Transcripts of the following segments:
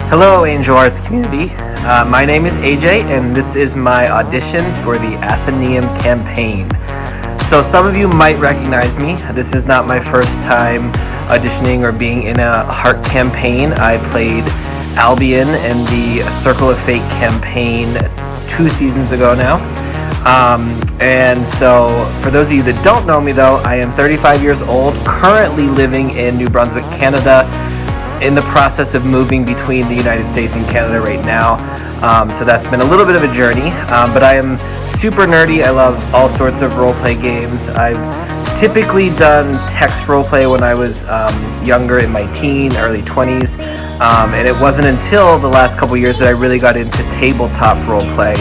Hello, Angelart's community. My name is AJ, and this is my audition for the Athenaeum campaign. So some of you might recognize me. This is not my first time auditioning or being in a Heart campaign. I played Albion in the Circle of Fate campaign 2 seasons ago now. And so for those of you that don't know me though, I am 35 years old, currently living in New Brunswick, Canada, in the process of moving between the United States and Canada right now. So that's been a little bit of a journey, but I am super nerdy. I love all sorts of roleplay games. I've typically done text roleplay when I was younger, in my early 20s, and it wasn't until the last couple years that I really got into tabletop roleplay,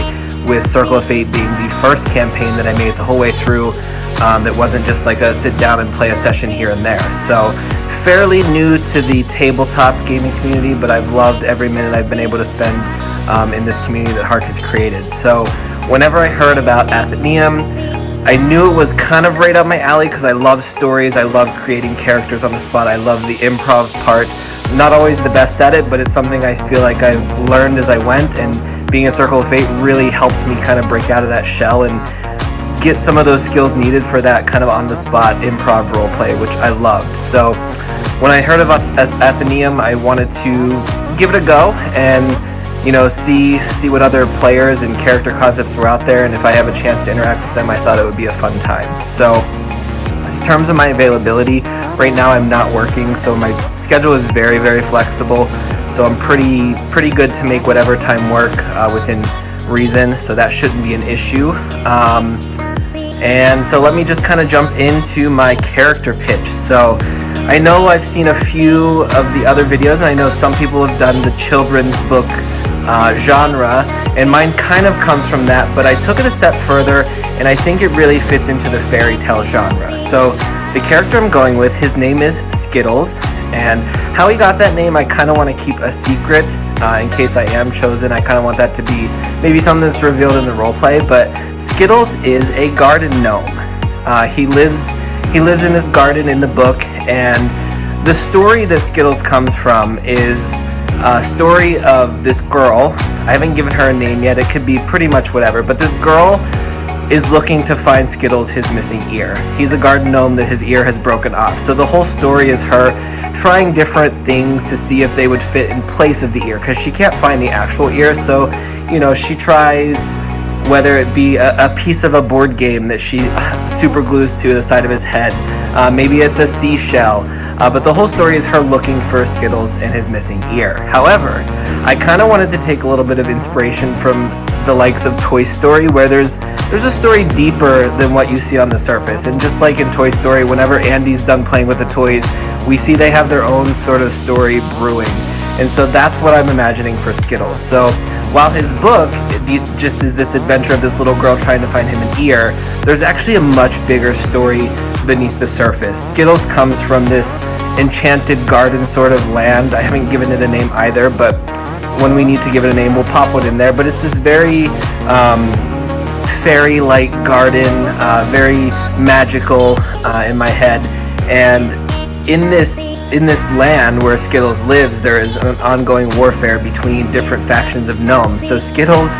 with Circle of Fate being the first campaign that I made the whole way through, that wasn't just like a sit down and play a session here and there. So fairly new to the tabletop gaming community, but I've loved every minute I've been able to spend in this community that Heart has created. So whenever I heard about Athenaeum, I knew it was kind of right up my alley because I love stories, I love creating characters on the spot, I love the improv part. Not always the best at it, but it's something I feel like I've learned as I went, and being in Circle of Fate really helped me kind of break out of that shell and get some of those skills needed for that kind of on-the-spot improv roleplay, which I loved. So when I heard about Athenaeum, I wanted to give it a go and, you know, see what other players and character concepts were out there, and if I have a chance to interact with them, I thought it would be a fun time. So in terms of my availability, right now I'm not working, so my schedule is very, very flexible. So I'm pretty good to make whatever time work within reason, so that shouldn't be an issue. And so let me just kind of jump into my character pitch. So I know I've seen a few of the other videos, and I know some people have done the children's book genre, and mine kind of comes from that, but I took it a step further, and I think it really fits into the fairy tale genre. So the character I'm going with, his name is Skittles, and how he got that name I kind of want to keep a secret in case I am chosen. I kind of want that to be maybe something that's revealed in the roleplay, but Skittles is a garden gnome. He lives in this garden in the book, and the story that Skittles comes from is a story of this girl. I haven't given her a name yet, it could be pretty much whatever, but this girl is looking to find Skittles his missing ear. He's a garden gnome that his ear has broken off. So the whole story is her trying different things to see if they would fit in place of the ear, because she can't find the actual ear. So, you know, she tries, whether it be a piece of a board game that she super glues to the side of his head. Maybe it's a seashell. But the whole story is her looking for Skittles and his missing ear. However, I kind of wanted to take a little bit of inspiration from the likes of Toy Story, where there's a story deeper than what you see on the surface. And just like in Toy Story, whenever Andy's done playing with the toys, we see they have their own sort of story brewing. And so that's what I'm imagining for Skittles. So while his book just is this adventure of this little girl trying to find him an ear, there's actually a much bigger story beneath the surface. Skittles comes from this enchanted garden sort of land. I haven't given it a name either, but when we need to give it a name, we'll pop one in there. But it's this very fairy-like garden, very magical in my head. And in this land where Skittles lives, there is an ongoing warfare between different factions of gnomes. So Skittles,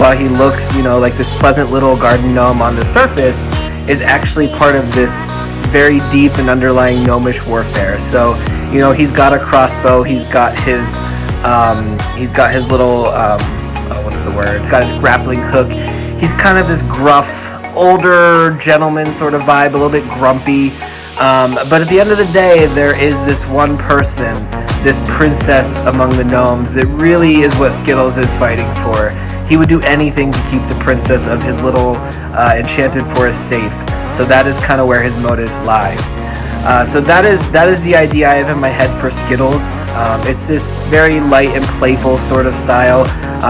while he looks, you know, like this pleasant little garden gnome on the surface, is actually part of this very deep and underlying gnomish warfare. So, you know, he's got a crossbow, he's got his little, what's the word? Got his grappling hook. He's kind of this gruff, older gentleman sort of vibe, a little bit grumpy. But at the end of the day, there is this one person, this princess among the gnomes, that really is what Skittles is fighting for. He would do anything to keep the princess of his little enchanted forest safe. So that is kind of where his motives lie. So that is the idea I have in my head for Skittles. It's this very light and playful sort of style.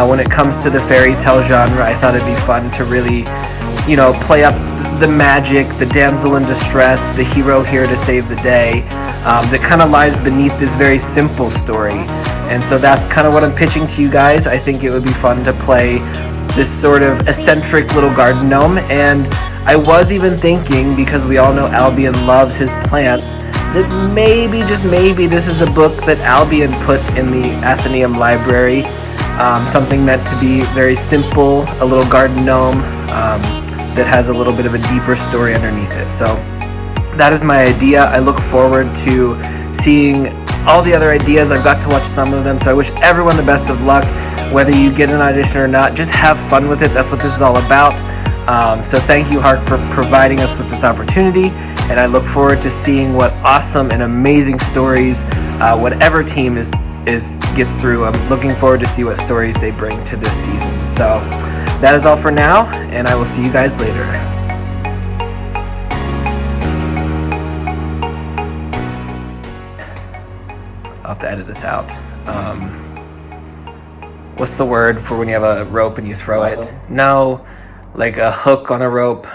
When it comes to the fairy tale genre, I thought it'd be fun to really, you know, play up the magic, the damsel in distress, the hero here to save the day, that kind of lies beneath this very simple story. And so that's kind of what I'm pitching to you guys. I think it would be fun to play this sort of eccentric little garden gnome, and I was even thinking, because we all know Albion loves his plants, that maybe, just maybe, this is a book that Albion put in the Athenaeum library. Something meant to be very simple, a little garden gnome that has a little bit of a deeper story underneath it. So that is my idea. I look forward to seeing all the other ideas. I've got to watch some of them, so I wish everyone the best of luck. Whether you get an audition or not, just have fun with it. That's what this is all about. So thank you, Hart, for providing us with this opportunity, and I look forward to seeing what awesome and amazing stories whatever team gets through. I'm looking forward to see what stories they bring to this season. So that is all for now, and I will see you guys later. I'll have to edit this out. What's the word for when you have a rope and you throw it? No, like a hook on a rope.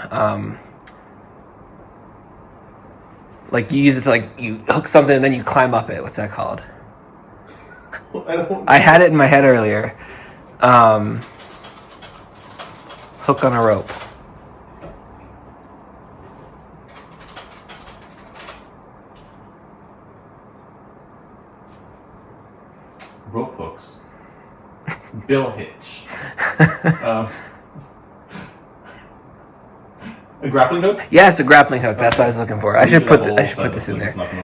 Like you use it to, like, you hook something and then you climb up it. What's that called? I had it in my head earlier. Hook on a rope. Rope hooks. Bill hitch. A grappling hook? Yes, a grappling hook. That's what I was looking for. I should put this in there.